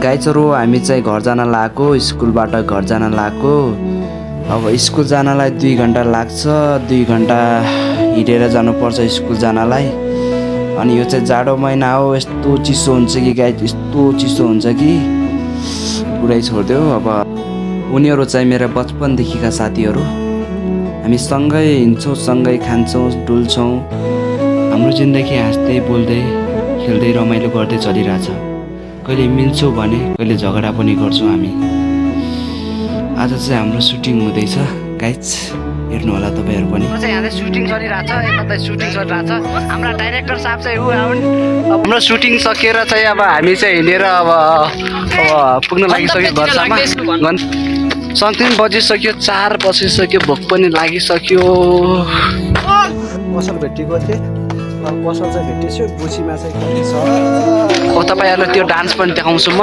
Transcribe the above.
गाइजहरू हामी चाहिँ घर जान लागेको, स्कुलबाट घर जान लागेको। अब स्कुल जानलाई 2 घन्टा लाग्छ, 2 घन्टा हिँडेर जानुपर्छ स्कुल जानलाई। अनि यो चाहिँ जाडो महिना हो, यस्तो चिसो हुन्छ कि गाइज, यस्तो चिसो हुन्छ कि पुरै छोडिदेऊ। अब उनीहरू चाहिँ मेरो बचपनदेखिका साथीहरू, हामी सँगै हिँड्छौँ, सँगै खान्छौँ, डुल्छौँ। हाम्रो जिन्दगी हाँस्दै बोल्दै खेल्दै रमाइलो गर्दै चलिरहेछ। कहिले मिल्छौँ भने कहिले झगडा पनि गर्छौँ हामी। आज चाहिँ हाम्रो सुटिङ हुँदैछ गाइज, हेर्नु होला तपाईँहरू पनि। यहाँ चाहिँ सुटिङ चलिरहेछ, कतै सुटिङ चलिरहेछ। हाम्रा डाइरेक्टर साहब चाहिँ हाम्रो सुटिङ सकिएर चाहिँ अब हामी चाहिँ हिँडेर अब पुग्न लागिसक्यो घरसम्म। 3 बजिसक्यो, 4 बजिसक्यो, भोक पनि लागिसक्यो। पसल भेटेको थिएँ, पसल चाहिँ भेटेछु। बुसीमा चाहिँ कति छ अब तपाईँहरूलाई त्यो डान्स पनि देखाउँछु म।